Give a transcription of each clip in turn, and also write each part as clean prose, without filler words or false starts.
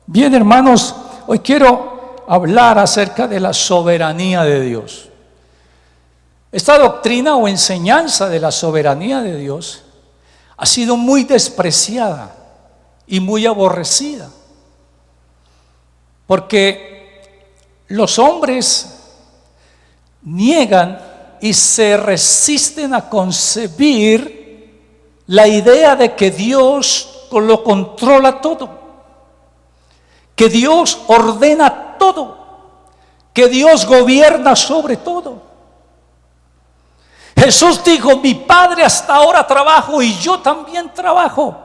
Bien, hermanos, hoy quiero hablar acerca de la soberanía de Dios. Esta doctrina o enseñanza de la soberanía de Dios ha sido muy despreciada y muy aborrecida, porque los hombres niegan y se resisten a concebir la idea de que Dios lo controla todo, que Dios ordena todo, que Dios gobierna sobre todo. Jesús dijo: mi Padre hasta ahora trabajo y yo también trabajo.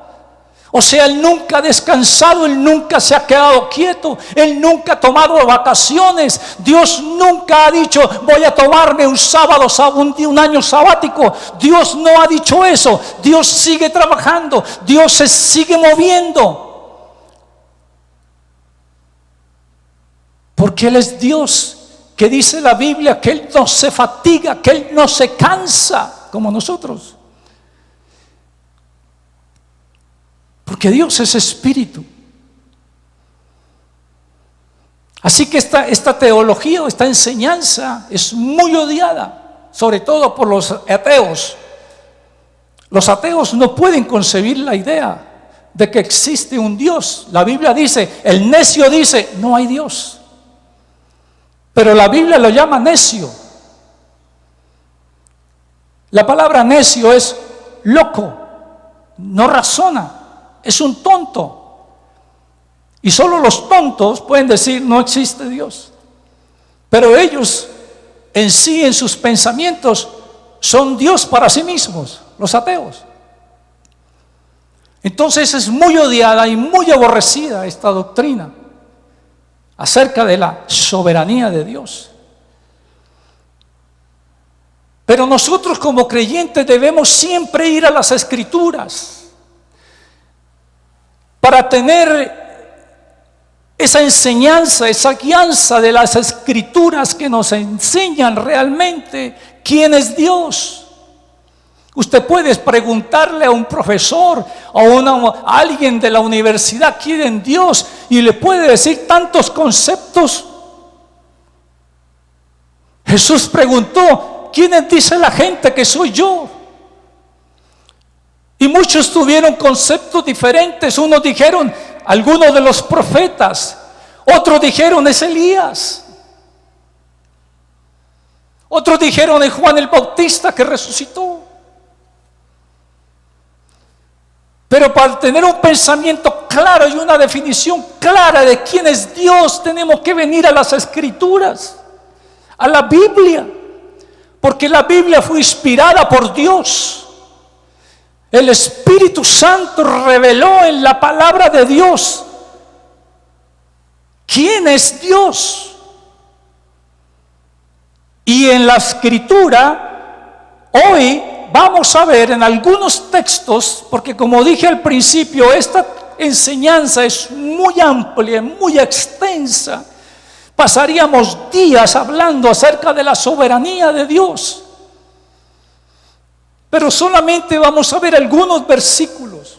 O sea, Él nunca ha descansado, Él nunca se ha quedado quieto, Él nunca ha tomado vacaciones. Dios nunca ha dicho: voy a tomarme un sábado, un año sabático. Dios no ha dicho eso. Dios sigue trabajando, Dios se sigue moviendo. Porque Él es Dios, que dice la Biblia que Él no se fatiga, que Él no se cansa como nosotros. Porque Dios es espíritu. Así que esta teología o esta enseñanza es muy odiada, sobre todo por los ateos. Los ateos no pueden concebir la idea de que existe un Dios. La Biblia dice, el necio dice, no hay Dios. Pero la Biblia lo llama necio. La palabra necio es loco, no razona, es un tonto. Y solo los tontos pueden decir: no existe Dios. Pero ellos en sí, en sus pensamientos, son Dios para sí mismos, los ateos. Entonces es muy odiada y muy aborrecida esta doctrina acerca de la soberanía de Dios. Pero nosotros como creyentes debemos siempre ir a las Escrituras para tener esa enseñanza, esa guianza de las Escrituras que nos enseñan realmente quién es Dios. Usted puede preguntarle a un profesor o a alguien de la universidad quién es Dios y le puede decir tantos conceptos. Jesús preguntó: ¿quiénes dice la gente que soy yo? Y muchos tuvieron conceptos diferentes. Unos dijeron algunos de los profetas, otros dijeron es Elías, otros dijeron es Juan el Bautista que resucitó. Pero para tener un pensamiento claro y una definición clara de quién es Dios, tenemos que venir a las Escrituras, a la Biblia, porque la Biblia fue inspirada por Dios. El Espíritu Santo reveló en la palabra de Dios quién es Dios. Y en la Escritura hoy vamos a ver en algunos textos, porque como dije al principio, esta enseñanza es muy amplia, muy extensa. Pasaríamos días hablando acerca de la soberanía de Dios. Pero solamente vamos a ver algunos versículos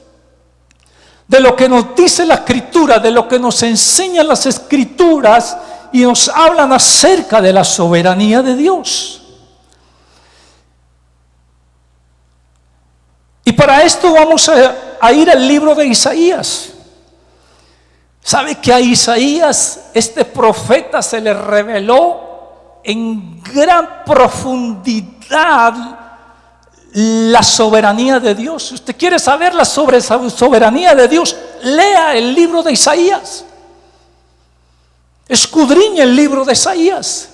de lo que nos dice la Escritura, de lo que nos enseñan las Escrituras y nos hablan acerca de la soberanía de Dios. Y para esto vamos a ir al libro de Isaías. ¿Sabe que a Isaías, este profeta, se le reveló en gran profundidad la soberanía de Dios? Si usted quiere saber la soberanía de Dios, lea el libro de Isaías. Escudriñe el libro de Isaías.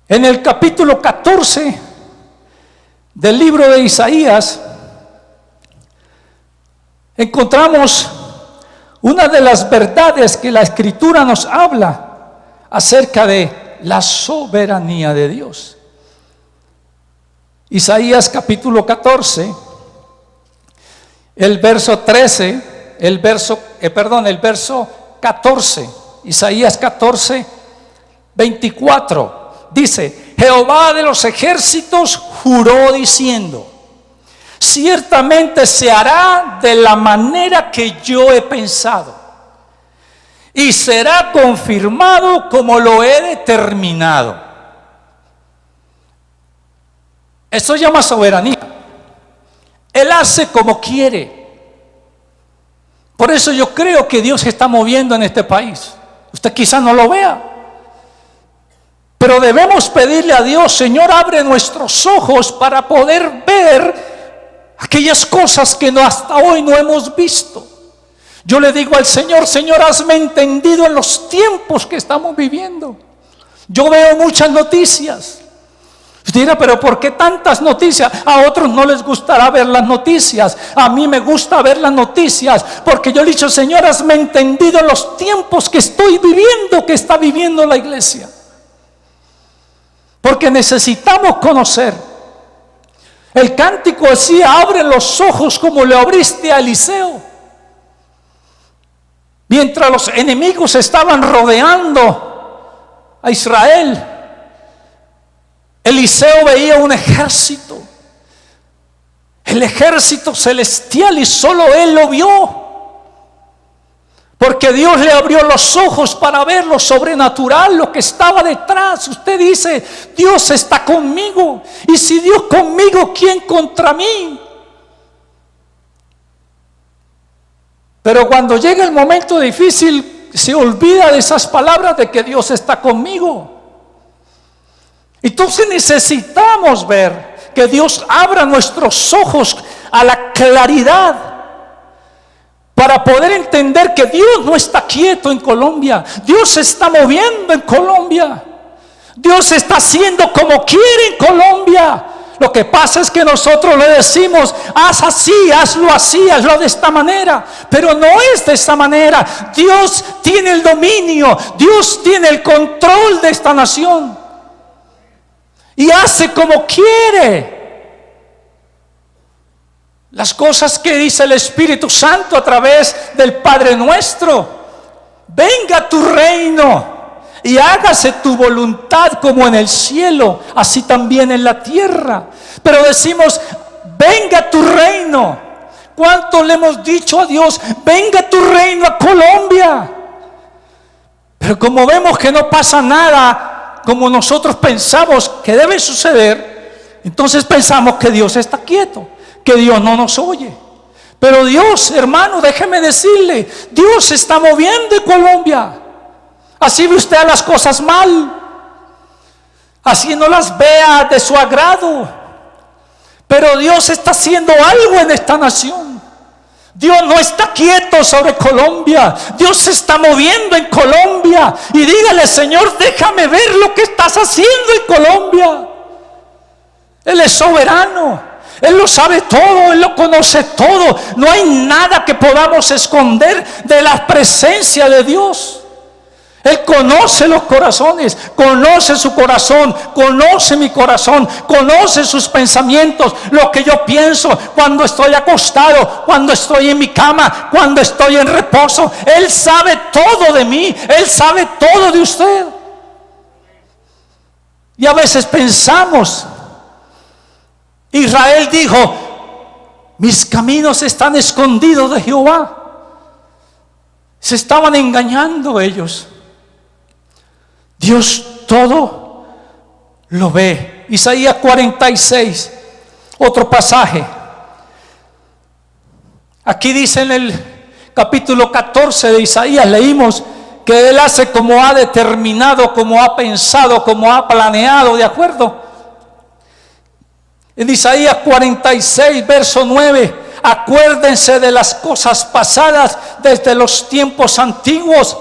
En el capítulo 14 del libro de Isaías encontramos una de las verdades que la Escritura nos habla acerca de la soberanía de Dios. Isaías capítulo 14, el verso 13, el verso 14, Isaías 14, 24, dice: Jehová de los ejércitos juró diciendo: ciertamente se hará de la manera que yo he pensado y será confirmado como lo he determinado. Esto se llama soberanía. Él hace como quiere. Por eso yo creo que Dios se está moviendo en este país. Usted quizás no lo vea, pero debemos pedirle a Dios: Señor, abre nuestros ojos para poder ver aquellas cosas que hasta hoy no hemos visto. Yo le digo al Señor: Señor, hazme entendido en los tiempos que estamos viviendo. Yo veo muchas noticias. Usted dirá: pero ¿por qué tantas noticias? A otros no les gustará ver las noticias. A mí me gusta ver las noticias, porque yo le he dicho: Señor, hazme entendido en los tiempos que estoy viviendo, que está viviendo la iglesia. Porque necesitamos conocer. El cántico decía: abre los ojos como le abriste a Eliseo. Mientras los enemigos estaban rodeando a Israel, Eliseo veía un ejército, el ejército celestial, y solo él lo vio, porque Dios le abrió los ojos para ver lo sobrenatural, lo que estaba detrás. Usted dice: Dios está conmigo, y si Dios conmigo, ¿quién contra mí? Pero cuando llega el momento difícil, se olvida de esas palabras de que Dios está conmigo. Entonces necesitamos ver que Dios abra nuestros ojos a la claridad para poder entender que Dios no está quieto en Colombia. Dios se está moviendo en Colombia. Dios está haciendo como quiere en Colombia. Lo que pasa es que nosotros le decimos: haz así, hazlo de esta manera. Pero no es de esta manera. Dios tiene el dominio, Dios tiene el control de esta nación. Y hace como quiere. Las cosas que dice el Espíritu Santo a través del Padre Nuestro: venga tu reino y hágase tu voluntad como en el cielo, así también en la tierra. Pero decimos: venga tu reino. ¿Cuánto le hemos dicho a Dios: venga tu reino a Colombia? Pero como vemos que no pasa nada como nosotros pensamos que debe suceder, entonces pensamos que Dios está quieto, que Dios no nos oye. Pero Dios, hermano, déjeme decirle, Dios se está moviendo en Colombia. Así ve usted las cosas mal, así no las vea de su agrado, pero Dios está haciendo algo en esta nación. Dios no está quieto sobre Colombia. Dios se está moviendo en Colombia. Y dígale: Señor, déjame ver lo que estás haciendo en Colombia. Él es soberano, Él lo sabe todo, Él lo conoce todo. No hay nada que podamos esconder de la presencia de Dios. Él conoce los corazones, conoce su corazón, conoce mi corazón, conoce sus pensamientos, lo que yo pienso cuando estoy acostado, cuando estoy en mi cama, cuando estoy en reposo. Él sabe todo de mí, Él sabe todo de usted. Y a veces pensamos: Israel dijo: mis caminos están escondidos de Jehová. Se estaban engañando ellos. Dios todo lo ve. Isaías 46, otro pasaje. Aquí dice en el capítulo 14 de Isaías, leímos que Él hace como ha determinado, como ha pensado, como ha planeado, ¿de acuerdo? En Isaías 46, verso 9: acuérdense de las cosas pasadas desde los tiempos antiguos,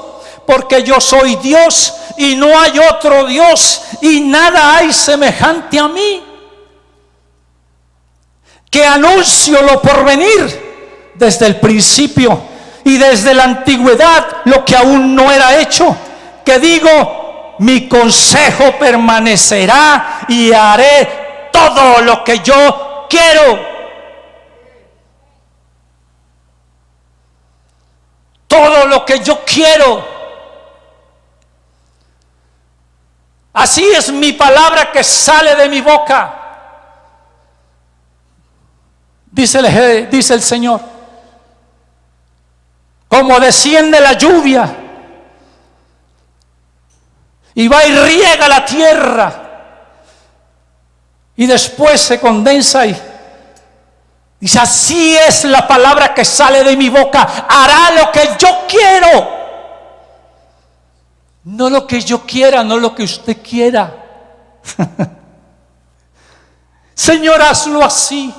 porque yo soy Dios y no hay otro Dios, y nada hay semejante a mí, que anuncio lo por venir desde el principio y desde la antigüedad lo que aún no era hecho, que digo: mi consejo permanecerá y haré todo lo que yo quiero. Todo lo que yo quiero. Así es mi palabra que sale de mi boca. dice el Señor, como desciende la lluvia y va y riega la tierra y después se condensa y dice, así es la palabra que sale de mi boca, hará lo que yo quiero, no lo que yo quiera, no lo que usted quiera. Señor, hazlo así.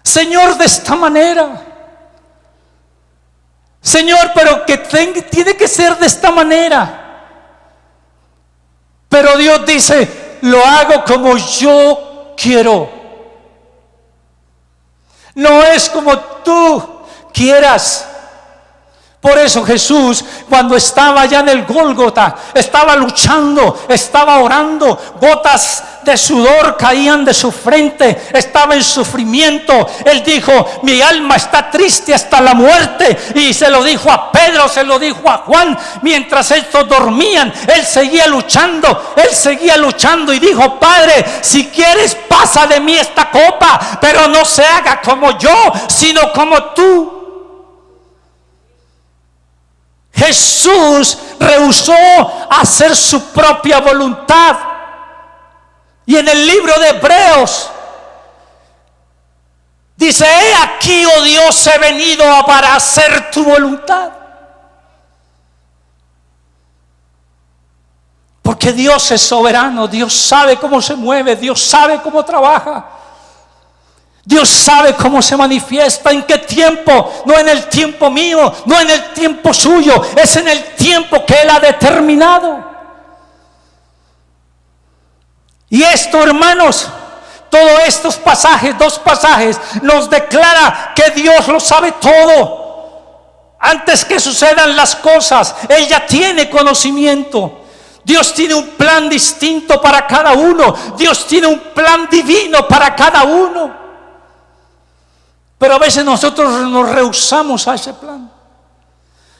Señor, de esta manera. Señor, pero que tiene que ser de esta manera. Pero Dios dice, lo hago como yo quiero. No es como tú quieras. Por eso Jesús, cuando estaba allá en el Gólgota, estaba luchando, estaba orando, gotas de sudor caían de su frente, estaba en sufrimiento. Él dijo, mi alma está triste hasta la muerte. Y se lo dijo a Pedro, se lo dijo a Juan. Mientras estos dormían, él seguía luchando y dijo, Padre, si quieres pasa de mí esta copa, pero no se haga como yo, sino como tú. Jesús rehusó hacer su propia voluntad. Y en el libro de Hebreos dice, he aquí, oh Dios, he venido para hacer tu voluntad. Porque Dios es soberano, Dios sabe cómo se mueve, Dios sabe cómo trabaja. Dios sabe cómo se manifiesta, en qué tiempo, no en el tiempo mío, no en el tiempo suyo, es en el tiempo que Él ha determinado. Y esto, hermanos, todos estos pasajes, 2 pasajes, nos declara que Dios lo sabe todo. Antes que sucedan las cosas, Él ya tiene conocimiento. Dios tiene un plan distinto para cada uno. Dios tiene un plan divino para cada uno. Pero a veces nosotros nos rehusamos a ese plan.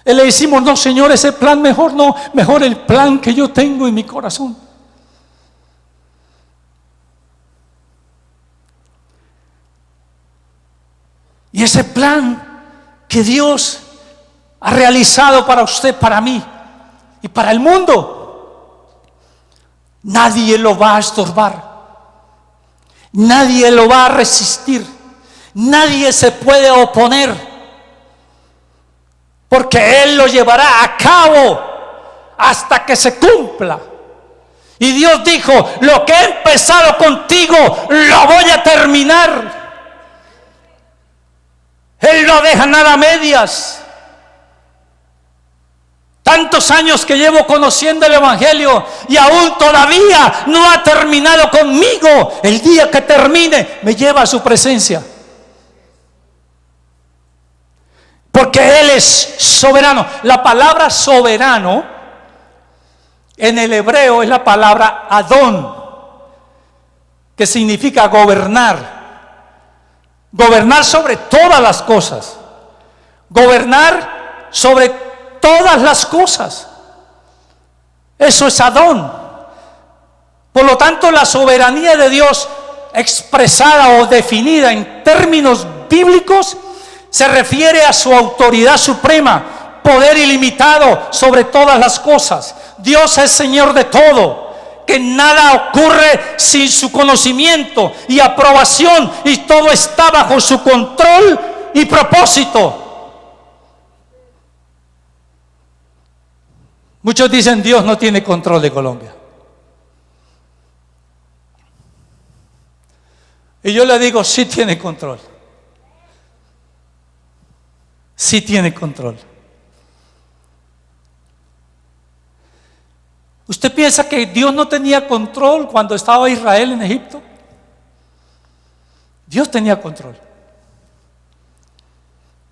Y le decimos, no, Señor, ese plan mejor no, mejor el plan que yo tengo en mi corazón. Y ese plan que Dios ha realizado para usted, para mí y para el mundo, nadie lo va a estorbar. Nadie lo va a resistir. Nadie se puede oponer, porque Él lo llevará a cabo hasta que se cumpla. Y Dios dijo, lo que he empezado contigo, lo voy a terminar. Él no deja nada a medias. Tantos años que llevo conociendo el Evangelio y aún todavía no ha terminado conmigo. El día que termine, me lleva a su presencia. Porque Él es soberano. La palabra soberano en el hebreo es la palabra Adón, que significa gobernar. Gobernar sobre todas las cosas. Gobernar sobre todas las cosas. Eso es Adón. Por lo tanto, la soberanía de Dios expresada o definida en términos bíblicos se refiere a su autoridad suprema, poder ilimitado sobre todas las cosas. Dios es Señor de todo, que nada ocurre sin su conocimiento y aprobación, y todo está bajo su control y propósito. Muchos dicen, Dios no tiene control de Colombia. Y yo le digo, sí tiene control. Sí tiene control. ¿Usted piensa que Dios no tenía control cuando estaba Israel en Egipto? Dios tenía control.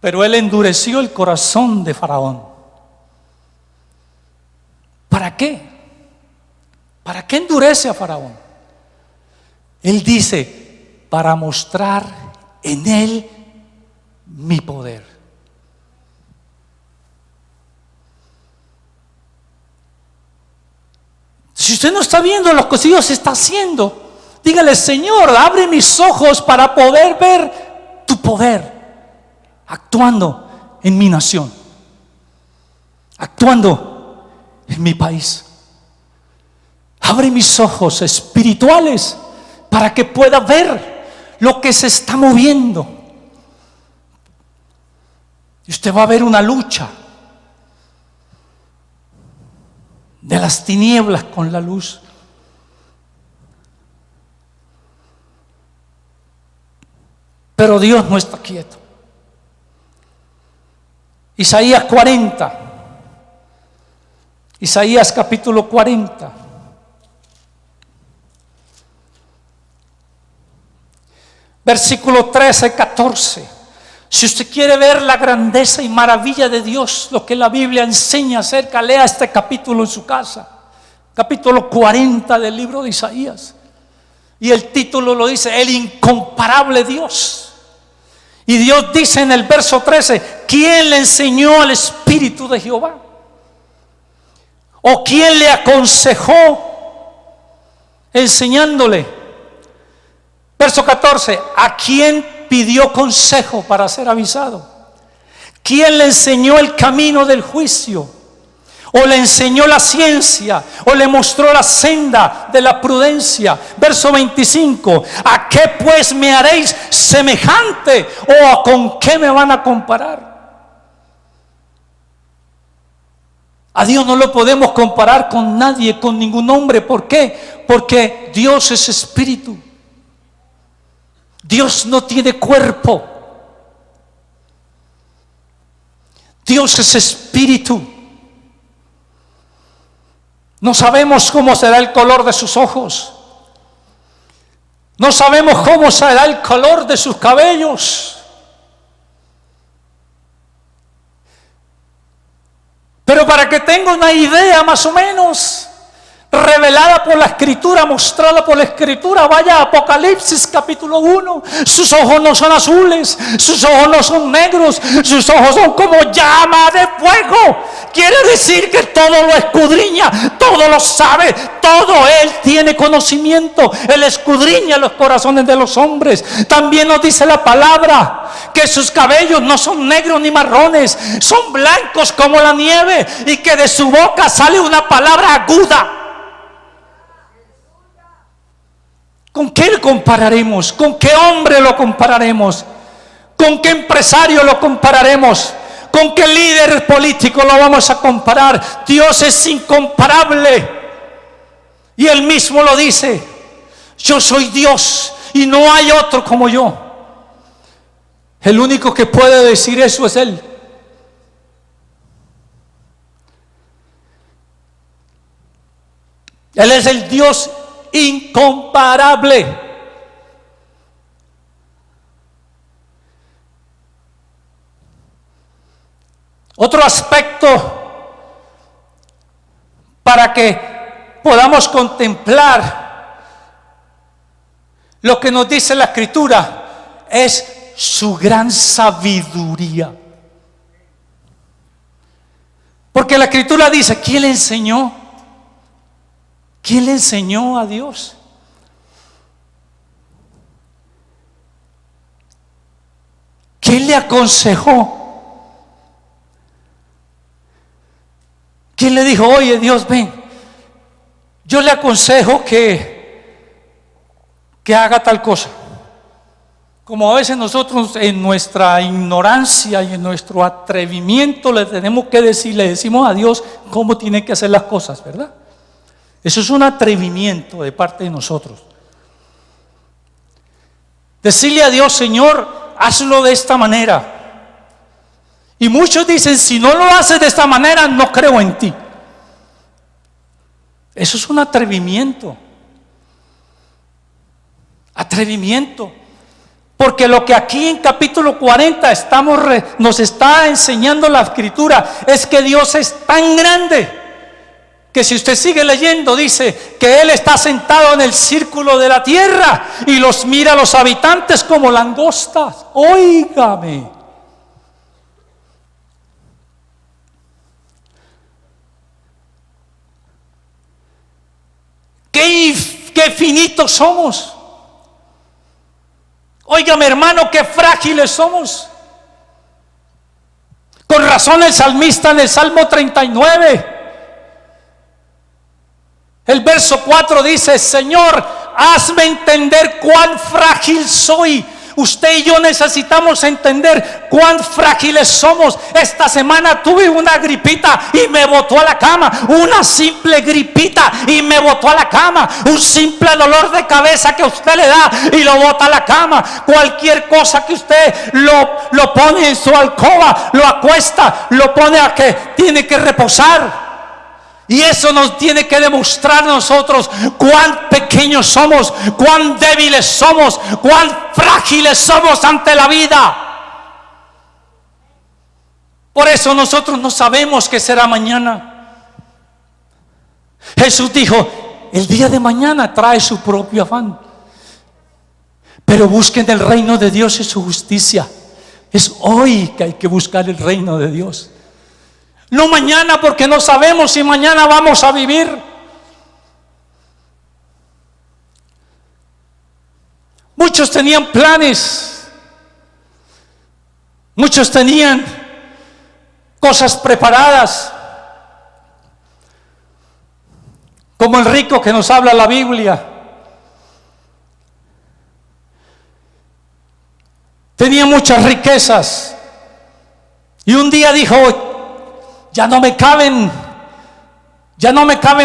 Pero Él endureció el corazón de Faraón. ¿Para qué? ¿Para qué endurece a Faraón? Él dice, para mostrar en él mi poder. Si usted no está viendo lo que Dios está haciendo, dígale, Señor, abre mis ojos para poder ver tu poder actuando en mi nación, actuando en mi país. Abre mis ojos espirituales para que pueda ver lo que se está moviendo. Y usted va a ver una lucha de las tinieblas con la luz. Pero Dios no está quieto. Isaías 40. Isaías capítulo 40. Versículo 13, 14. Si usted quiere ver la grandeza y maravilla de Dios, lo que la Biblia enseña acerca, lea este capítulo en su casa. Capítulo 40 del libro de Isaías. Y el título lo dice: el incomparable Dios. Y Dios dice en el verso 13: ¿quién le enseñó al Espíritu de Jehová? ¿O quién le aconsejó enseñándole? Verso 14: ¿a quién pidió consejo para ser avisado? ¿Quién le enseñó el camino del juicio? ¿O le enseñó la ciencia? ¿O le mostró la senda de la prudencia? Verso 25: ¿a qué pues me haréis semejante? ¿O con qué me van a comparar? A Dios no lo podemos comparar con nadie, con ningún hombre. ¿Por qué? Porque Dios es espíritu. Dios no tiene cuerpo. Dios es espíritu. No sabemos cómo será el color de sus ojos. No sabemos cómo será el color de sus cabellos. Pero para que tenga una idea más o menos, revelada por la Escritura, mostrada por la Escritura, vaya a Apocalipsis capítulo 1. Sus ojos no son azules, sus ojos no son negros, sus ojos son como llama de fuego. Quiere decir que todo lo escudriña, todo lo sabe, todo Él tiene conocimiento. Él escudriña los corazones de los hombres. También nos dice la palabra que sus cabellos no son negros ni marrones, son blancos como la nieve, y que de su boca sale una palabra aguda. ¿Con qué lo compararemos? ¿Con qué hombre lo compararemos? ¿Con qué empresario lo compararemos? ¿Con qué líder político lo vamos a comparar? Dios es incomparable. Y Él mismo lo dice: yo soy Dios y no hay otro como yo. El único que puede decir eso es Él. Él es el Dios incomparable. Otro aspecto para que podamos contemplar lo que nos dice la Escritura es su gran sabiduría. Porque la Escritura dice: ¿quién le enseñó? ¿Quién le enseñó a Dios? ¿Quién le aconsejó? ¿Quién le dijo: oye Dios, ven, yo le aconsejo que haga tal cosa? Como a veces nosotros en nuestra ignorancia y en nuestro atrevimiento le tenemos que decir, le decimos a Dios cómo tiene que hacer las cosas, ¿verdad? Eso es un atrevimiento de parte de nosotros. Decirle a Dios: Señor, hazlo de esta manera. Y muchos dicen: si no lo haces de esta manera, no creo en ti. Eso es un atrevimiento. Atrevimiento. Porque lo que aquí en capítulo 40 nos está enseñando la Escritura es que Dios es tan grande que, si usted sigue leyendo, dice que Él está sentado en el círculo de la tierra y los mira a los habitantes como langostas. Óigame. Qué finitos somos. Óigame, hermano, qué frágiles somos. Con razón el salmista en el Salmo 39, el verso 4 dice: Señor, hazme entender cuán frágil soy. Usted y yo necesitamos entender cuán frágiles somos. Esta semana tuve una gripita y me botó a la cama. Una simple gripita y me botó a la cama. Un simple dolor de cabeza que usted le da y lo bota a la cama. Cualquier cosa que usted lo pone en su alcoba, lo acuesta, lo pone a que tiene que reposar. Y eso nos tiene que demostrar a nosotros cuán pequeños somos, cuán débiles somos, cuán frágiles somos ante la vida. Por eso nosotros no sabemos qué será mañana. Jesús dijo: el día de mañana trae su propio afán. Pero busquen el reino de Dios y su justicia. Es hoy que hay que buscar el reino de Dios. No mañana, porque no sabemos si mañana vamos a vivir. Muchos tenían planes. Muchos tenían cosas preparadas. Como el rico que nos habla la Biblia. Tenía muchas riquezas. Y un día dijo: ya no me caben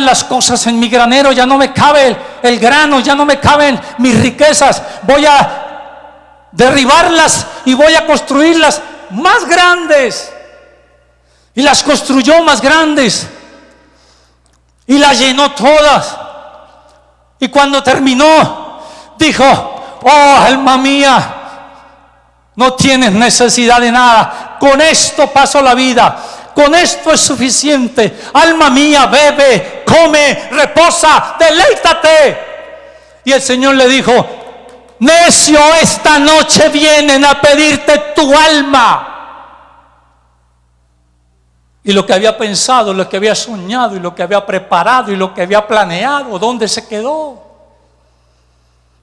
las cosas en mi granero, ya no me cabe el grano, ya no me caben mis riquezas. Voy a derribarlas y voy a construirlas más grandes. Y las construyó más grandes y las llenó todas. Y cuando terminó, dijo: oh, alma mía, no tienes necesidad de nada. Con esto paso la vida. Con esto es suficiente. Alma mía, bebe, come, reposa, deleítate. Y el Señor le dijo: necio, esta noche vienen a pedirte tu alma. Y lo que había pensado, lo que había soñado, y lo que había preparado, y lo que había planeado, ¿dónde se quedó?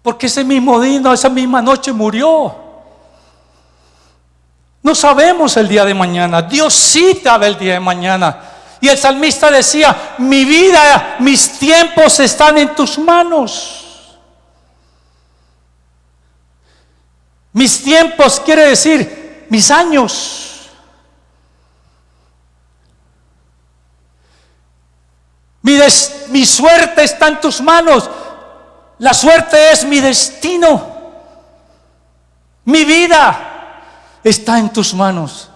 Porque ese mismo día, esa misma noche murió. No sabemos el día de mañana. Dios sí sabe el día de mañana. Y el salmista decía: mi vida, mis tiempos están en tus manos. Mis tiempos quiere decir mis años. Mi suerte está en tus manos. La suerte es mi destino. Mi vida está en tus manos.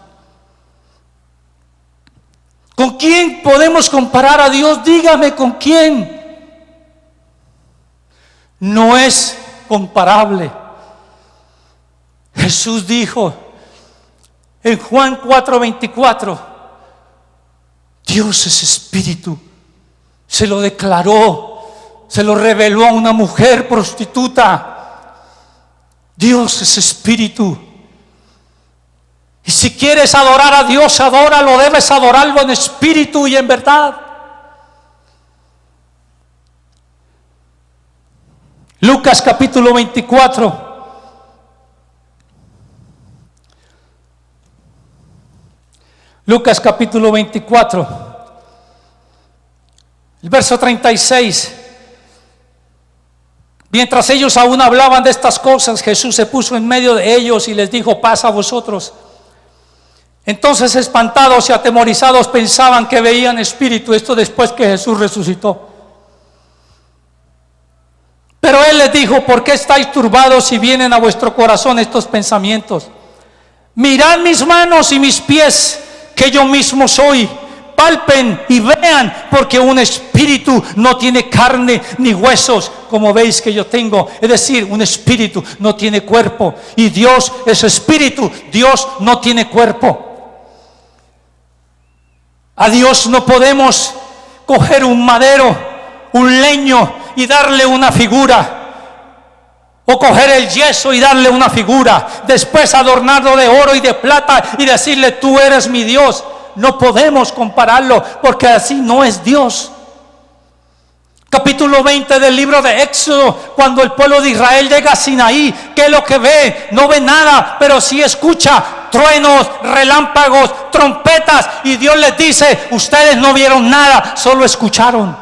¿Con quién podemos comparar a Dios? Dígame, ¿con quién? No es comparable. Jesús dijo en Juan 4:24: Dios es espíritu. Se lo declaró, se lo reveló a una mujer prostituta. Dios es espíritu. Y si quieres adorar a Dios, adóralo, debes adorarlo en espíritu y en verdad. Lucas capítulo 24. Lucas capítulo 24. El verso 36. Mientras ellos aún hablaban de estas cosas, Jesús se puso en medio de ellos y les dijo: paz a vosotros. Entonces, espantados y atemorizados, pensaban que veían espíritu. Esto después que Jesús resucitó. Pero Él les dijo: ¿por qué estáis turbados y vienen a vuestro corazón estos pensamientos? Mirad mis manos y mis pies, que yo mismo soy. Palpen y vean, porque un espíritu no tiene carne ni huesos, como veis que yo tengo. Es decir, un espíritu no tiene cuerpo. Y Dios es espíritu. Dios no tiene cuerpo. A Dios no podemos coger un madero, un leño y darle una figura, o coger el yeso y darle una figura, después adornarlo de oro y de plata y decirle: tú eres mi Dios. No podemos compararlo, porque así no es Dios. Capítulo 20 del libro de Éxodo, cuando el pueblo de Israel llega a Sinaí, ¿qué es lo que ve? No ve nada, pero sí escucha truenos, relámpagos, trompetas, y Dios les dice: ustedes no vieron nada, solo escucharon.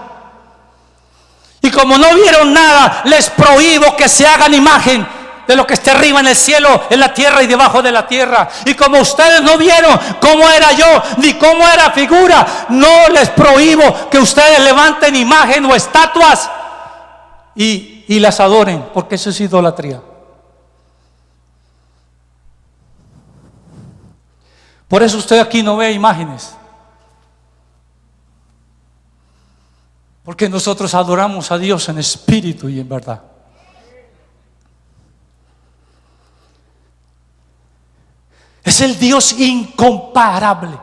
Y como no vieron nada, les prohíbo que se hagan imagen de lo que esté arriba en el cielo, en la tierra y debajo de la tierra. Y como ustedes no vieron cómo era yo, ni cómo era figura, no les prohíbo que ustedes levanten imagen o estatuas y las adoren, porque eso es idolatría. Por eso usted aquí no ve imágenes, porque nosotros adoramos a Dios en espíritu y en verdad. Es el Dios incomparable.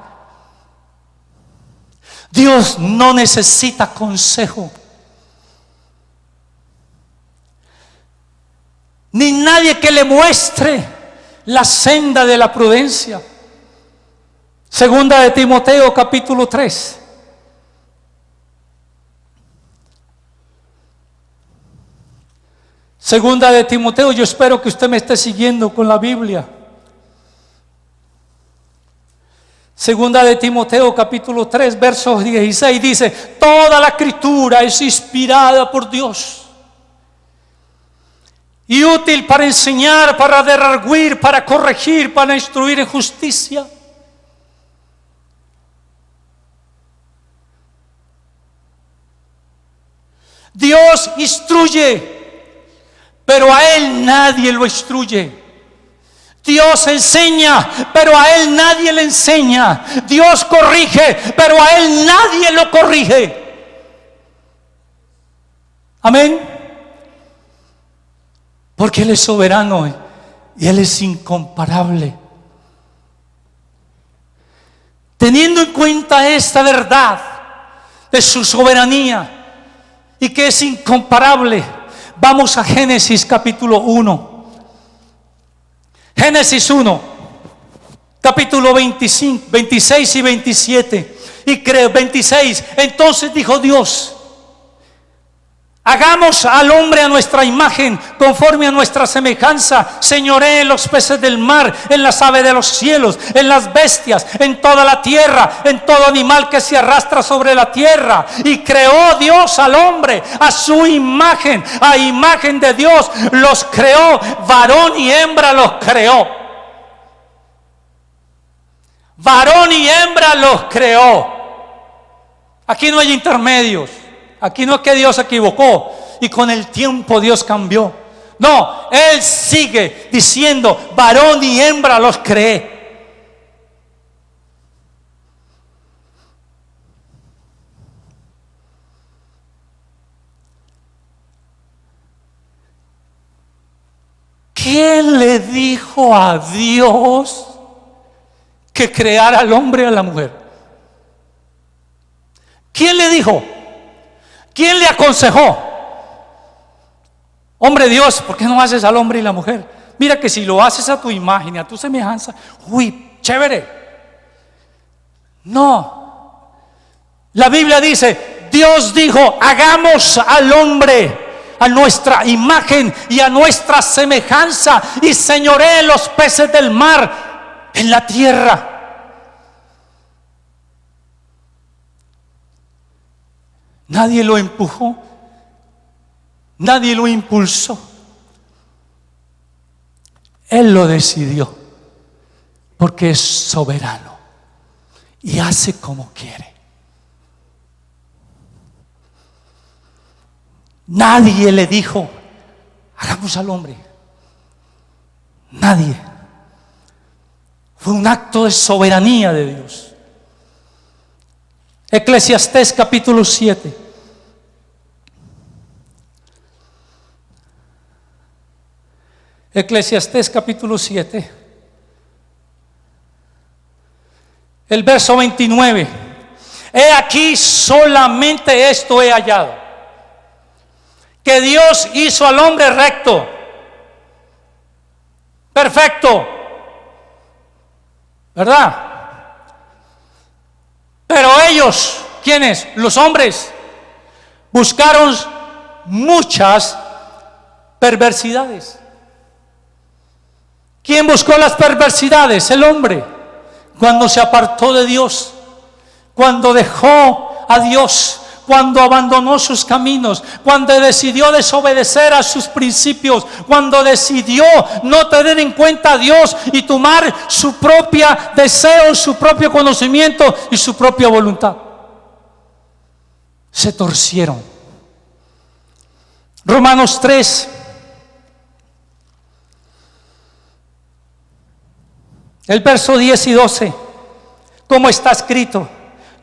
Dios no necesita consejo, ni nadie que le muestre la senda de la prudencia. Segunda de Timoteo capítulo 3. Segunda de Timoteo, yo espero que usted me esté siguiendo con la Biblia. Segunda de Timoteo capítulo 3 verso 16 dice: toda la escritura es inspirada por Dios y útil para enseñar, para redarguir, para corregir, para instruir en justicia. Dios instruye, pero a Él nadie lo instruye. Dios enseña, pero a Él nadie le enseña. Dios corrige, pero a Él nadie lo corrige. Amén. Porque Él es soberano y Él es incomparable. Teniendo en cuenta esta verdad de su soberanía y que es incomparable, vamos a Génesis capítulo 1. Génesis 1, capítulo 25, 26 y 27. Y creo 26. Entonces dijo Dios: hagamos al hombre a nuestra imagen, conforme a nuestra semejanza, señoree en los peces del mar, en las aves de los cielos, en las bestias, en toda la tierra, en todo animal que se arrastra sobre la tierra. Y creó Dios al hombre a su imagen, a imagen de Dios los creó, varón y hembra los creó. Varón y hembra los creó. Aquí no hay intermedios. Aquí no es que Dios se equivocó y con el tiempo Dios cambió. No, Él sigue diciendo: varón y hembra los creé. ¿Quién le dijo a Dios que creara al hombre y a la mujer? ¿Quién le dijo? ¿Quién le aconsejó? Hombre Dios, ¿por qué no haces al hombre y la mujer? Mira que si lo haces a tu imagen y a tu semejanza, uy, chévere. No. La Biblia dice: Dios dijo: hagamos al hombre a nuestra imagen y a nuestra semejanza, y señoree los peces del mar, en la tierra. Nadie lo empujó, nadie lo impulsó. Él lo decidió, porque es soberano y hace como quiere. Nadie le dijo: hagamos al hombre. Nadie. Fue un acto de soberanía de Dios. Eclesiastés capítulo 7. Eclesiastés capítulo 7. El verso 29. He aquí, solamente esto he hallado: que Dios hizo al hombre recto, perfecto, ¿verdad? Pero ellos, ¿quiénes? Los hombres, buscaron muchas perversidades. ¿Quién buscó las perversidades? El hombre. Cuando se apartó de Dios, cuando dejó a Dios, cuando abandonó sus caminos, cuando decidió desobedecer a sus principios, cuando decidió no tener en cuenta a Dios y tomar su propio deseo, su propio conocimiento y su propia voluntad. Se torcieron. Romanos 3. El verso 10 y 12. Como está escrito: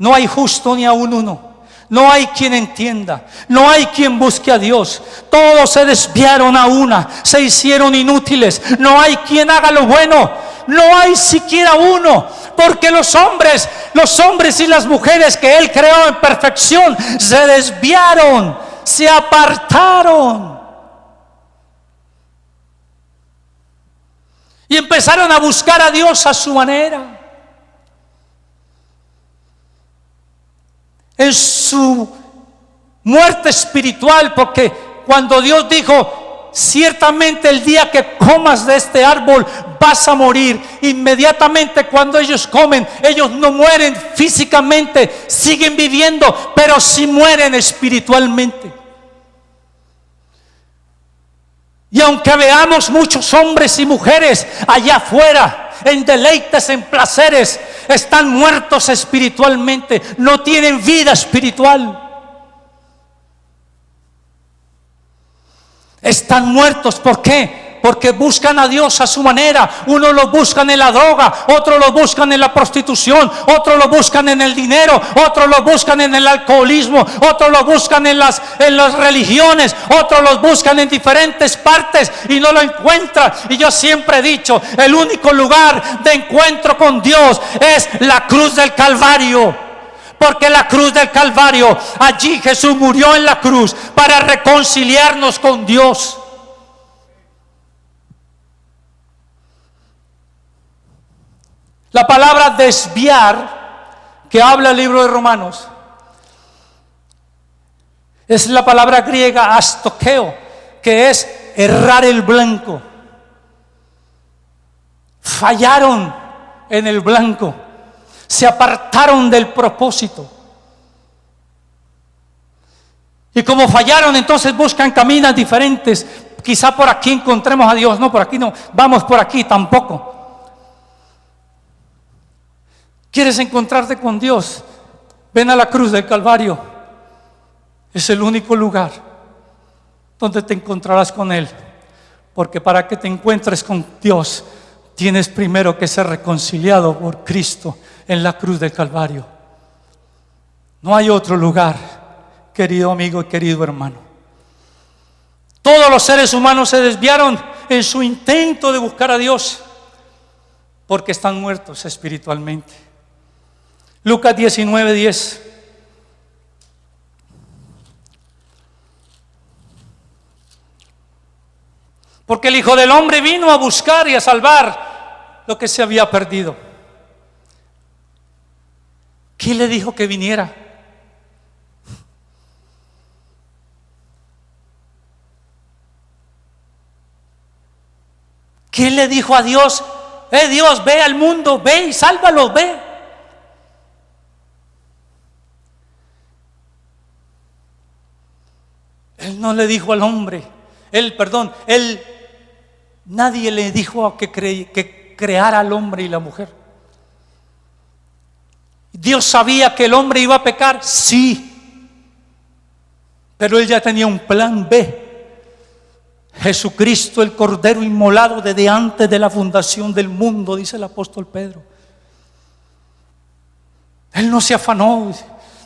no hay justo ni aun uno. No hay quien entienda, no hay quien busque a Dios. Todos se desviaron a una, se hicieron inútiles. No hay quien haga lo bueno, no hay siquiera uno. Porque los hombres y las mujeres que Él creó en perfección se desviaron, se apartaron y empezaron a buscar a Dios a su manera, en su muerte espiritual. Porque cuando Dios dijo: ciertamente el día que comas de este árbol vas a morir, inmediatamente cuando ellos comen, ellos no mueren físicamente, siguen viviendo, pero sí mueren espiritualmente. Y aunque veamos muchos hombres y mujeres allá afuera en deleites, en placeres, están muertos espiritualmente, no tienen vida espiritual. Están muertos. ¿Por qué? Porque buscan a Dios a su manera. Unos lo buscan en la droga, otros lo buscan en la prostitución, otros lo buscan en el dinero, otros lo buscan en el alcoholismo, otros lo buscan en las religiones, otros lo buscan en diferentes partes y no lo encuentran. Y yo siempre he dicho: el único lugar de encuentro con Dios es la cruz del Calvario. Porque la cruz del Calvario, allí Jesús murió en la cruz para reconciliarnos con Dios. La palabra desviar que habla el libro de Romanos es la palabra griega astokeo, que es errar el blanco. Fallaron en el blanco, se apartaron del propósito. Y como fallaron, entonces buscan caminos diferentes. Quizá por aquí encontremos a Dios. No, por aquí no. Vamos por aquí tampoco. ¿Quieres encontrarte con Dios? Ven a la cruz del Calvario. Es el único lugar donde te encontrarás con Él. Porque para que te encuentres con Dios, tienes primero que ser reconciliado por Cristo en la cruz del Calvario. No hay otro lugar, querido amigo y querido hermano. Todos los seres humanos se desviaron en su intento de buscar a Dios, porque están muertos espiritualmente. Lucas 19:10. Porque el Hijo del Hombre vino a buscar y a salvar lo que se había perdido. ¿Quién le dijo que viniera? ¿Quién le dijo a Dios: Dios, ve al mundo, ve y sálvalos, ve? Él no le dijo al hombre, nadie le dijo que creara al hombre y la mujer. Dios sabía que el hombre iba a pecar, sí, pero Él ya tenía un plan B. Jesucristo, el Cordero inmolado desde antes de la fundación del mundo, dice el apóstol Pedro. Él no se afanó.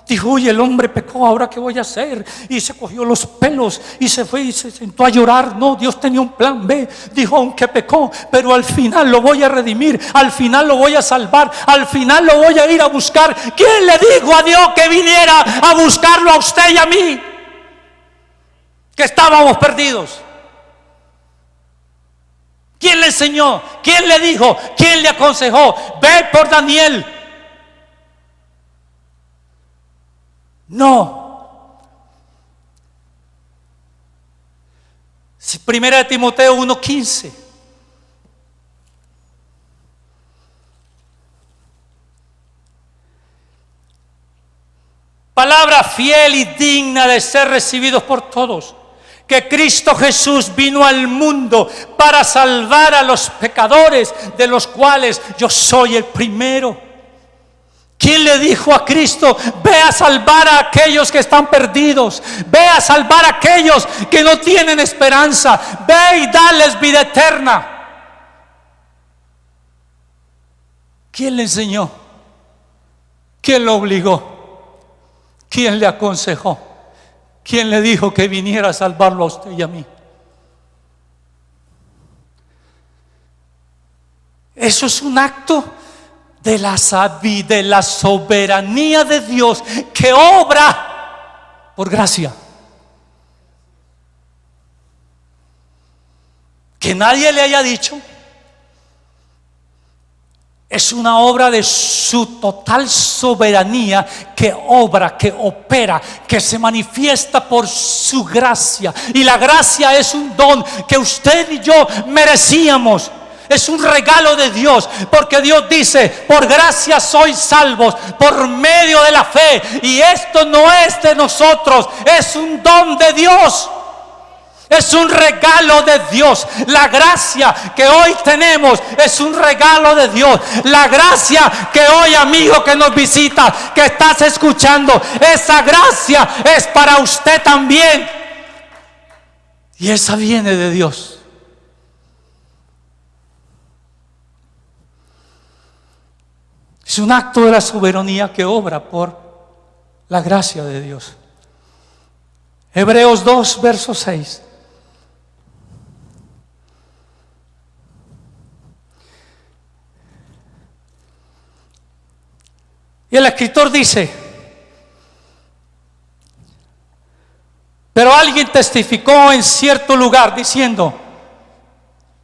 Dijo: oye, el hombre pecó, ¿ahora qué voy a hacer? Y se cogió los pelos y se fue y se sentó a llorar. No, Dios tenía un plan B. Dijo: aunque pecó, pero al final lo voy a redimir, al final lo voy a salvar, al final lo voy a ir a buscar. ¿Quién le dijo a Dios que viniera a buscarlo a usted y a mí? Que estábamos perdidos. ¿Quién le enseñó? ¿Quién le dijo? ¿Quién le aconsejó? Ve por Daniel. No. Primera de Timoteo 1:15. Palabra fiel y digna de ser recibidos por todos, que Cristo Jesús vino al mundo para salvar a los pecadores, de los cuales yo soy el primero. ¿Quién le dijo a Cristo: ve a salvar a aquellos que están perdidos, ve a salvar a aquellos que no tienen esperanza, ve y dales vida eterna? ¿Quién le enseñó? ¿Quién lo obligó? ¿Quién le aconsejó? ¿Quién le dijo que viniera a salvarlo a usted y a mí? Eso es un acto de la soberanía de Dios, que obra por gracia. Que nadie le haya dicho. Es una obra de su total soberanía, que obra, que opera, que se manifiesta por su gracia. Y la gracia es un don que usted y yo merecíamos. Es un regalo de Dios, porque Dios dice: por gracia sois salvos por medio de la fe. Y esto no es de nosotros, es un don de Dios. Es un regalo de Dios. La gracia que hoy tenemos es un regalo de Dios. La gracia que hoy, amigo que nos visita, que estás escuchando, esa gracia es para usted también. Y esa viene de Dios. Es un acto de la soberanía que obra por la gracia de Dios. Hebreos 2, verso 6. Y el escritor dice: pero alguien testificó en cierto lugar diciendo,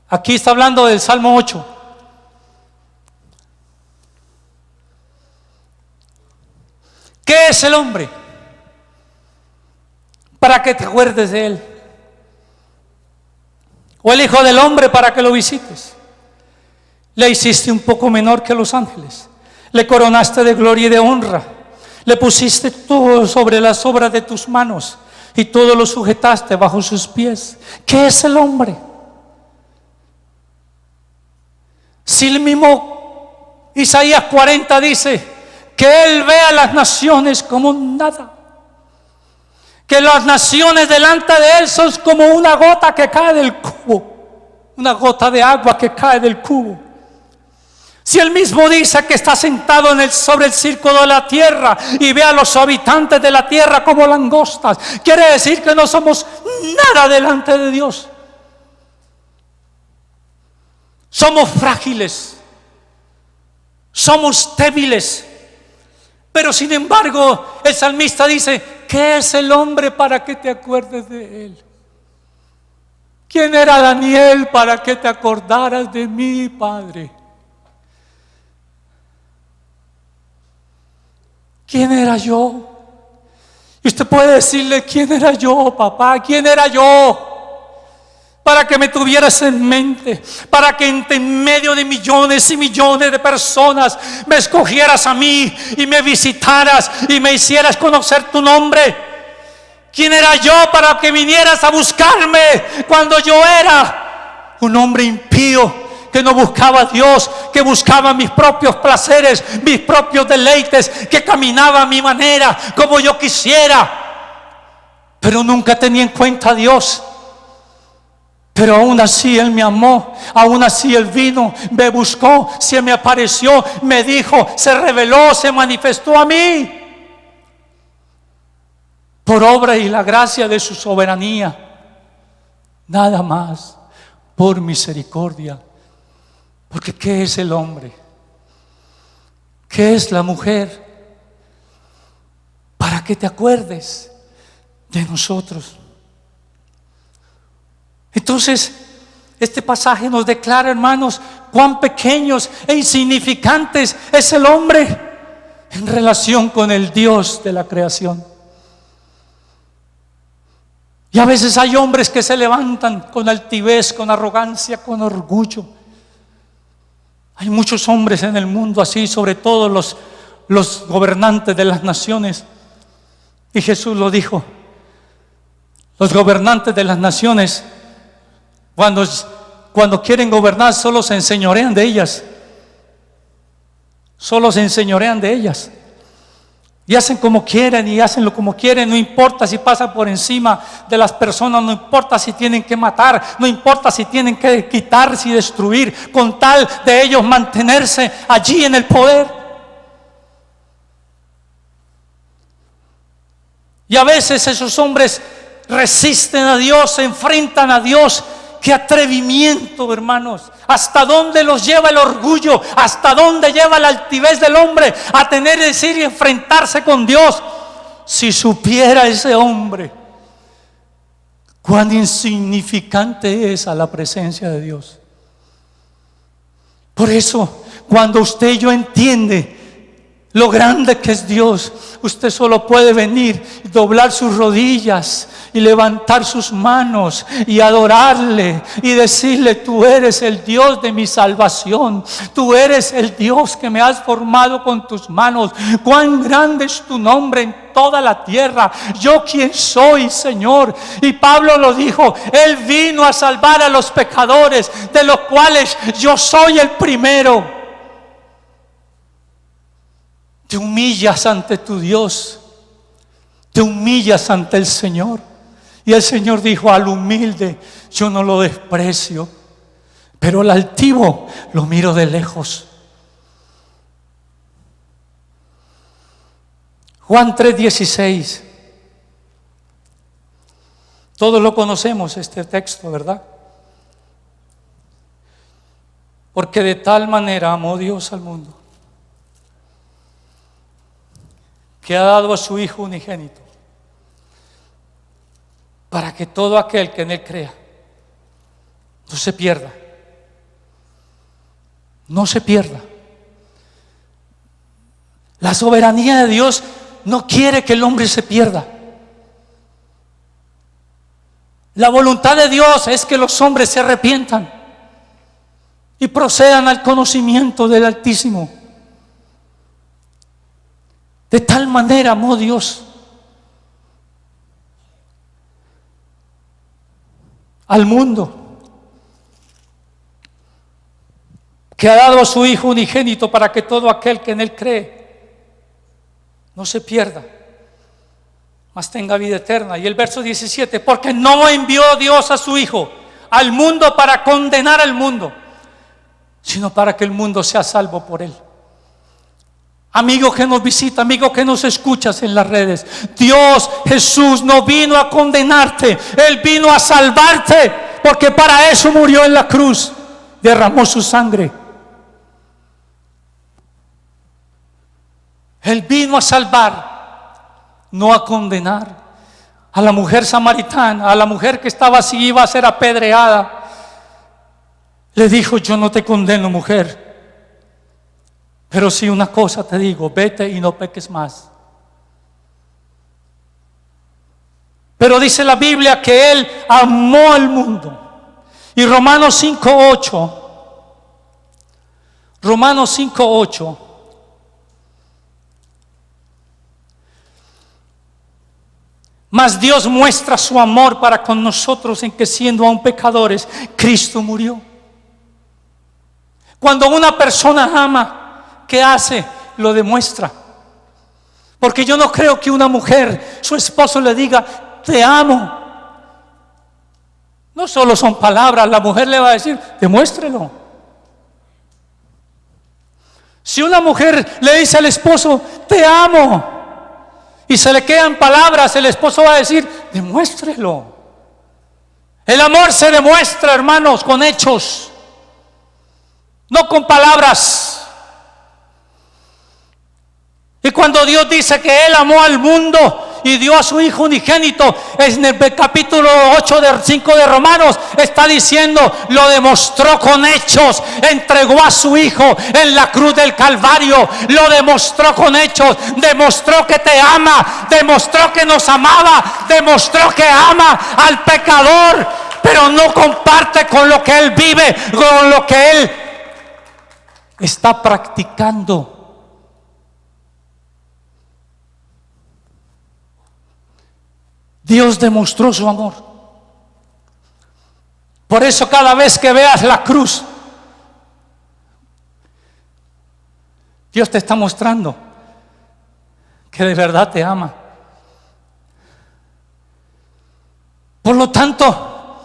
aquí está hablando del Salmo 8, ¿qué es el hombre para que te acuerdes de él? O el hijo del hombre para que lo visites. Le hiciste un poco menor que los ángeles, le coronaste de gloria y de honra, le pusiste todo sobre las obras de tus manos, y todo lo sujetaste bajo sus pies. ¿Qué es el hombre? Si el mismo Isaías 40 dice que él ve a las naciones como nada, que las naciones delante de él son como una gota que cae del cubo, una gota de agua que cae del cubo. Si él mismo dice que está sentado sobre el círculo de la tierra y ve a los habitantes de la tierra como langostas, quiere decir que no somos nada delante de Dios. Somos frágiles, somos débiles. Pero sin embargo, el salmista dice: ¿qué es el hombre para que te acuerdes de él? ¿Quién era Daniel para que te acordaras de mí, Padre? ¿Quién era yo? Y usted puede decirle: ¿quién era yo, papá? ¿Quién era yo? Para que me tuvieras en mente, para que en medio de millones y millones de personas me escogieras a mí y me visitaras y me hicieras conocer tu nombre. ¿Quién era yo para que vinieras a buscarme cuando yo era un hombre impío, que no buscaba a Dios, que buscaba mis propios placeres, mis propios deleites, que caminaba a mi manera, como yo quisiera, pero nunca tenía en cuenta a Dios? Pero aún así Él me amó, aún así Él vino, me buscó, se me apareció, me dijo, se reveló, se manifestó a mí, por obra y la gracia de su soberanía, nada más, por misericordia. Porque ¿qué es el hombre? ¿Qué es la mujer? Para que te acuerdes de nosotros. Entonces, este pasaje nos declara, hermanos, cuán pequeños e insignificantes es el hombre en relación con el Dios de la creación. Y a veces hay hombres que se levantan con altivez, con arrogancia, con orgullo. Hay muchos hombres en el mundo así, sobre todo los gobernantes de las naciones. Y Jesús lo dijo: los gobernantes de las naciones, cuando quieren gobernar, solo se enseñorean de ellas. Solo se enseñorean de ellas. Y hacen como quieren y hacenlo como quieren. No importa si pasan por encima de las personas, no importa si tienen que matar, no importa si tienen que quitarse y destruir, con tal de ellos mantenerse allí en el poder. Y a veces esos hombres resisten a Dios, se enfrentan a Dios. ¡Qué atrevimiento, hermanos! ¿Hasta dónde los lleva el orgullo? ¿Hasta dónde lleva la altivez del hombre a tener que decir y enfrentarse con Dios? Si supiera ese hombre cuán insignificante es a la presencia de Dios. Por eso, cuando usted y yo entiende lo grande que es Dios, usted solo puede venir, doblar sus rodillas y levantar sus manos y adorarle y decirle: tú eres el Dios de mi salvación, tú eres el Dios que me has formado con tus manos. Cuán grande es tu nombre en toda la tierra. Yo quién soy, Señor. Y Pablo lo dijo: Él vino a salvar a los pecadores, de los cuales yo soy el primero. Te humillas ante tu Dios, te humillas ante el Señor. Y el Señor dijo: al humilde yo no lo desprecio, pero al altivo lo miro de lejos. Juan 3:16. Todos lo conocemos, este texto, ¿verdad? Porque de tal manera amó Dios al mundo, que ha dado a su Hijo unigénito, para que todo aquel que en Él crea no se pierda. No se pierda. La soberanía de Dios no quiere que el hombre se pierda. La voluntad de Dios es que los hombres se arrepientan y procedan al conocimiento del Altísimo. De tal manera amó Dios al mundo, que ha dado a su Hijo unigénito, para que todo aquel que en Él cree no se pierda, mas tenga vida eterna. Y el verso 17: porque no envió Dios a su Hijo al mundo para condenar al mundo, sino para que el mundo sea salvo por Él. Amigo que nos visita, amigo que nos escuchas en las redes, Dios, Jesús, no vino a condenarte, Él vino a salvarte, porque para eso murió en la cruz, derramó su sangre. Él vino a salvar, no a condenar. A la mujer samaritana, a la mujer que estaba así, iba a ser apedreada, le dijo: yo no te condeno, mujer, pero sí una cosa te digo: vete y no peques más. Pero dice la Biblia que Él amó al mundo. Y Romanos 5:8, mas Dios muestra su amor para con nosotros en que, siendo aún pecadores, Cristo murió. Cuando una persona ama, ¿qué hace? Lo demuestra. Porque yo no creo que una mujer, su esposo le diga: te amo. No solo son palabras, la mujer le va a decir: demuéstrelo. Si una mujer le dice al esposo: te amo, y se le quedan palabras, el esposo va a decir: demuéstrelo. El amor se demuestra, hermanos, con hechos, no con palabras. Y cuando Dios dice que Él amó al mundo y dio a su Hijo unigénito. En el capítulo 8 del 5 de Romanos está diciendo, lo demostró con hechos, entregó a su Hijo en la cruz del Calvario, lo demostró con hechos, demostró que te ama, demostró que nos amaba, demostró que ama al pecador, pero no comparte con lo que él vive, con lo que él está practicando. Dios demostró su amor. Por eso cada vez que veas la cruz, Dios te está mostrando que de verdad te ama. Por lo tanto,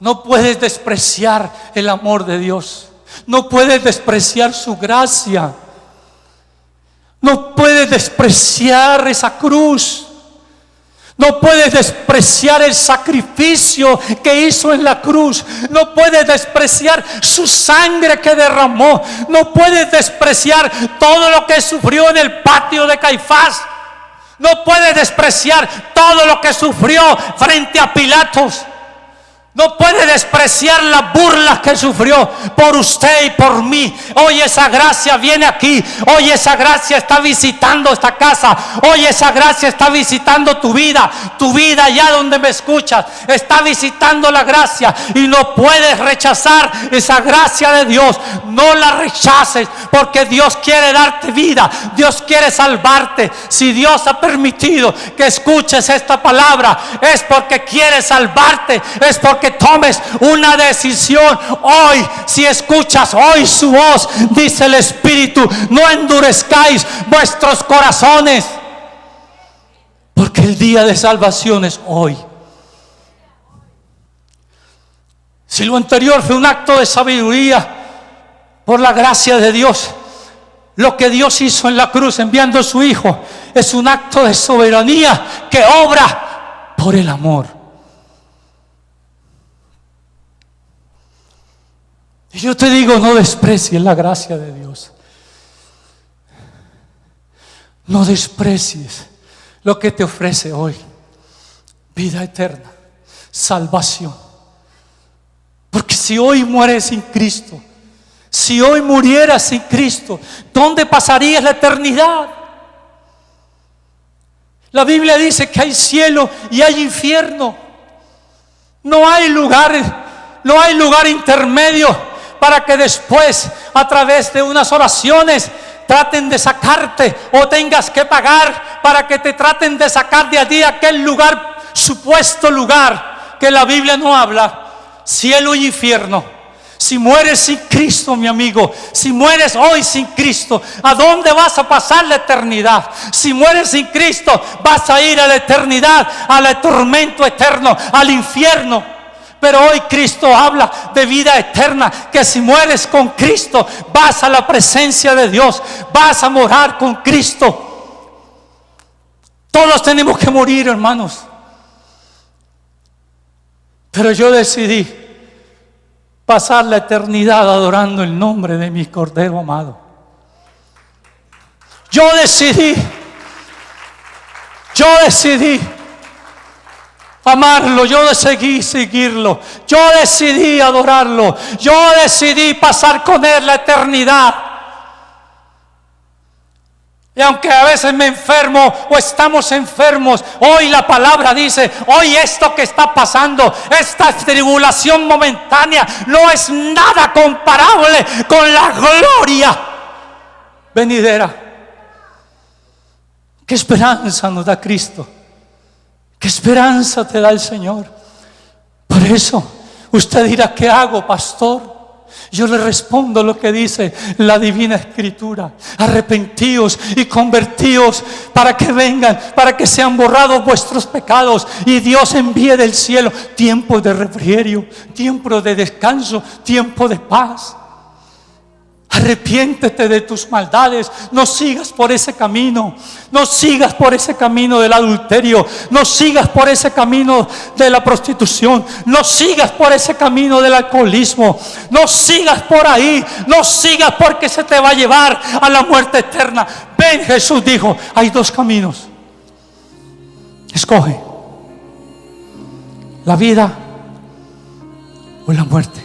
no puedes despreciar el amor de Dios. No puedes despreciar su gracia. No puedes despreciar esa cruz. No puedes despreciar el sacrificio que hizo en la cruz. No puedes despreciar su sangre que derramó. No puedes despreciar todo lo que sufrió en el patio de Caifás. No puedes despreciar todo lo que sufrió frente a Pilatos. No puede despreciar las burlas que sufrió por usted y por mí. Hoy esa gracia viene aquí. Hoy esa gracia está visitando esta casa. Hoy esa gracia está visitando tu vida allá donde me escuchas. Está visitando la gracia y no puedes rechazar esa gracia de Dios. No la rechaces, porque Dios quiere darte vida. Dios quiere salvarte. Si Dios ha permitido que escuches esta palabra, es porque quiere salvarte. Es porque tomes una decisión hoy. Si escuchas hoy su voz, dice el Espíritu, no endurezcáis vuestros corazones, porque el día de salvación es hoy. Si lo anterior fue un acto de sabiduría por la gracia de Dios, lo que Dios hizo en la cruz enviando a su Hijo es un acto de soberanía que obra por el amor. Y yo te digo, no desprecies la gracia de Dios. No desprecies lo que te ofrece hoy. Vida eterna, salvación. Porque si hoy mueres sin Cristo, si hoy murieras sin Cristo, ¿dónde pasarías la eternidad? La Biblia dice que hay cielo y hay infierno. No hay lugar intermedio para que después, a través de unas oraciones, traten de sacarte o tengas que pagar para que te traten de sacar de allí aquel lugar, supuesto lugar que la Biblia no habla. Cielo y infierno. Si mueres sin Cristo, mi amigo, si mueres hoy sin Cristo, ¿a dónde vas a pasar la eternidad? Si mueres sin Cristo, vas a ir a la eternidad, al tormento eterno, al infierno. Pero hoy Cristo habla de vida eterna, que si mueres con Cristo, vas a la presencia de Dios, vas a morar con Cristo. Todos tenemos que morir, hermanos. Pero yo decidí pasar la eternidad adorando el nombre de mi Cordero amado. Yo decidí amarlo, yo decidí seguirlo, yo decidí adorarlo, yo decidí pasar con él la eternidad. Y aunque a veces me enfermo o estamos enfermos, hoy la palabra dice, hoy esto que está pasando, esta tribulación momentánea, no es nada comparable con la gloria venidera. ¿Qué esperanza nos da Cristo? ¿Qué esperanza te da el Señor? Por eso usted dirá, ¿qué hago, pastor? Yo le respondo lo que dice la Divina Escritura: arrepentíos y convertíos para que vengan, para que sean borrados vuestros pecados y Dios envíe del cielo tiempo de refrigerio, tiempo de descanso, tiempo de paz. Arrepiéntete de tus maldades. No sigas por ese camino. No sigas por ese camino del adulterio. No sigas por ese camino de la prostitución. No sigas por ese camino del alcoholismo. No sigas por ahí. No sigas, porque se te va a llevar a la muerte eterna. Ven, Jesús dijo, hay dos caminos. Escoge la vida o la muerte.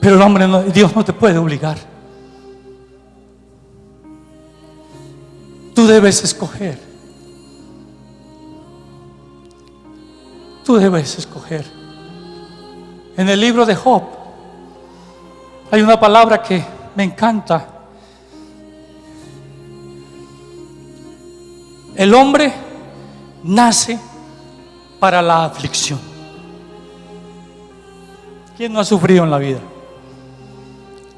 Pero el hombre no, Dios no te puede obligar. Tú debes escoger. Tú debes escoger. En el libro de Job hay una palabra que me encanta. El hombre nace para la aflicción. ¿Quién no ha sufrido en la vida?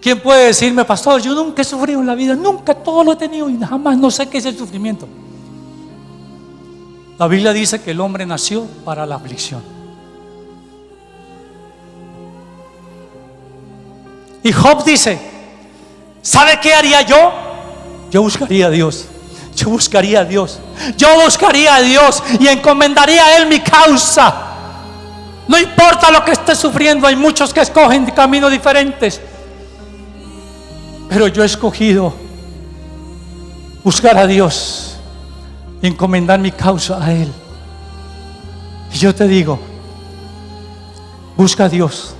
¿Quién puede decirme, pastor, yo nunca he sufrido en la vida? Nunca, todo lo he tenido y jamás no sé qué es el sufrimiento. La Biblia dice que el hombre nació para la aflicción. Y Job dice, ¿sabe qué haría yo? Yo buscaría a Dios. Yo buscaría a Dios. Yo buscaría a Dios y encomendaría a Él mi causa. No importa lo que esté sufriendo. Hay muchos que escogen caminos diferentes, pero yo he escogido buscar a Dios y encomendar mi causa a Él. Y yo te digo, busca a Dios.